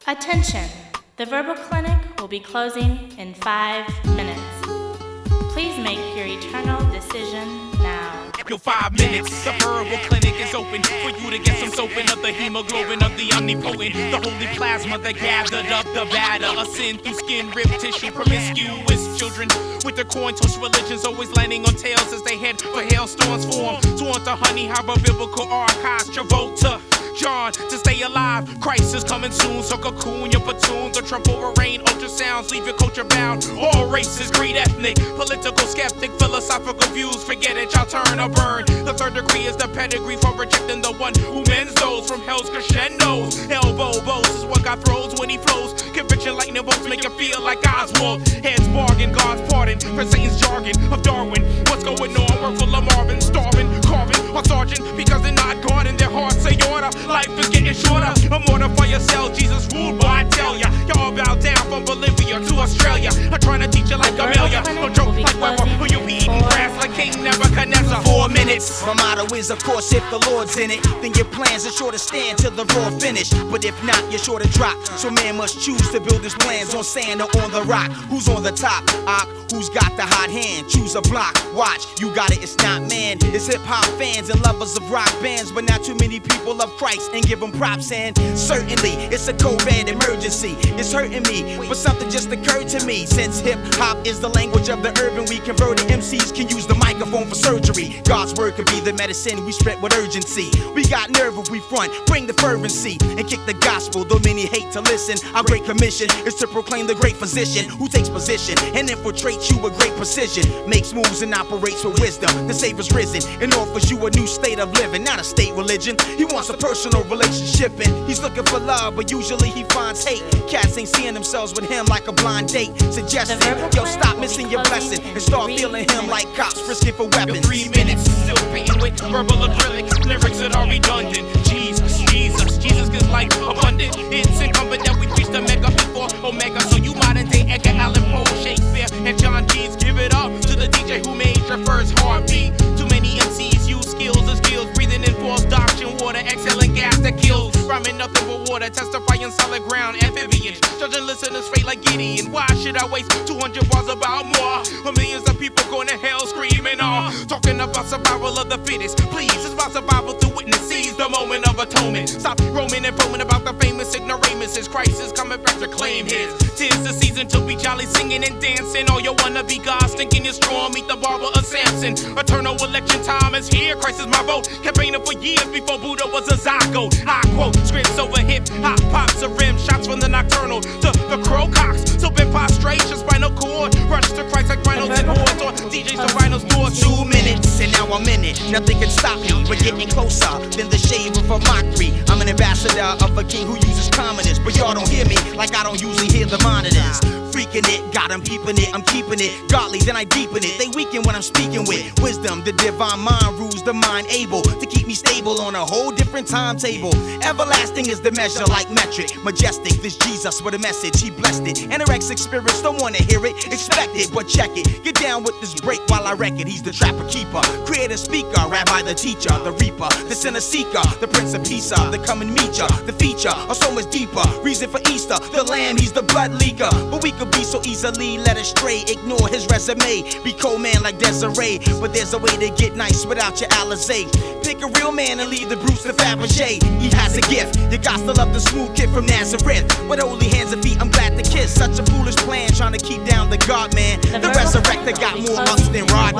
Attention! The verbal clinic will be closing in 5 minutes. Please make your eternal decision now. Yo, 5 minutes. The verbal clinic is open for you to get some soaping of the hemoglobin of the omnipotent, the holy plasma that gathered up the batter, ascend through skin, rib tissue, promiscuous children with their coin-toss religions always landing on tails as they head for hailstorms form. Sworn to honey, harbor biblical archives, Travolta. John, to stay alive, Christ is coming soon. So cocoon your platoons, or trumpet rain, ultrasounds, leave your culture bound. All races, creed, ethnic, political, skeptic, philosophical views. Forget it, y'all turn or burn. The third degree is the pedigree for rejecting the one who mends those from hell's crescendos. Elbow bows is what God throws when he flows. Conviction lightning bolts make you feel like Oswald. Heads bargain, God's pardon for Satan's jargon of Darwin. What's going on? We're full of Marvin, starving, carving, or sergeant because they're not God in their hearts say order. Life is getting shorter. I'm order for yourself. Jesus ruled, boy, I tell ya. Y'all bow down from Bolivia to Australia. I'm trying to teach you like Amelia. Or joke like Weber. Or you be eating grass like King Nebuchadnezzar. 4 minutes. My motto is, of course, if the Lord's in it, then your plans are sure to stand till the raw finish. But if not, you're sure to drop. So man must choose to build his plans on sand or on the rock. Who's on the top? Who's got the hot hand? Choose a block. Watch, you got it. It's not man. It's hip-hop fans and lovers of rock bands, but not too many people love Christ and give him props. And certainly, it's a COVID emergency. It's hurting me, but something just occurred to me. Since hip-hop is the language of the urban, we converted MCs can use the microphone for surgery. God's word could be the medicine we spread with urgency. We got nerve if we front, bring the fervency and kick the gospel, though many hate to listen. Our great commission is to proclaim the great physician who takes position and infiltrates you with great precision, makes moves and operates with wisdom. The Savior's risen and offers you a new state of living, not a state religion. He wants a personal relationship and he's looking for love, but usually he finds hate. Cats ain't seeing themselves with him like a blind date, suggesting, yo, stop missing your blessing and start feeling him like cops frisking for weapons. Yo, 3 minutes, still painting with verbal acrylic lyrics that are redundant. Jesus gives life abundant. It's incumbent that we preach the mega before Omega. So you modern day Edgar Allan Poe, Shakespeare, and John Keats, give it up to the DJ who made your first heartbeat. Too many MCs use skills as skills, breathing in false doctrine, water, exhaling gas that kills. Rhyming nothing but water, testifying solid ground, amphibians, judging listeners straight like Gideon. Why should I waste 200 bars about more? When millions of people going to hell screaming, talking about survival of the fittest. Please, it's about survival through witness. Seize the moment of atonement. Stop roaming and foaming about the famous ignoramuses. Christ is coming back to claim his. 'Tis the season to be jolly, singing and dancing. All you wanna be gods, thinking you're strong. Meet the barber of Samson. Eternal election time is here. Christ is my vote. Campaigning for years before Buddha was a zygote. I quote scripts over hip hop, pops of rim shots from the nocturnal to the crow cocks. So been prostration, spinal cord. Rush to Christ like rhinos and hordes, or DJs to rhinos doors. 2 minutes and now I'm in it. Nothing can stop me. We're getting closer than the shave of a mockery. I'm an ambassador of a king who uses commoners, but y'all don't hear me like I don't usually hear the monitors. Freaking it, got 'em peeping it, I'm keeping it godly, then I deepen it. They weaken when I'm speaking with wisdom. The divine mind rules the mind, able to keep me stable on a whole different timetable. Everlasting is the measure like metric. Majestic, this Jesus with a message, he blessed it. Anorexic spirits don't wanna hear it, expect it, but check it. Get down with this break while I wreck it. He's the trapper keeper, creator speaker, rabbi the teacher, the reaper, the sinner seeker, the prince of peace, the come and meet ya. The feature are so much deeper, reason for Easter, the lamb, he's the blood leaker. But we could be so easily led astray, ignore his resume, be cold man like Desiree. But there's a way to get nice without your Alizé. Pick a real man and leave the Bruce to Fabergé. He has a gift, you got to love the smooth kid from Nazareth. With holy hands and feet, I'm glad to kiss. Such a foolish plan, trying to keep down the God man. The resurrector got more ups than Rod.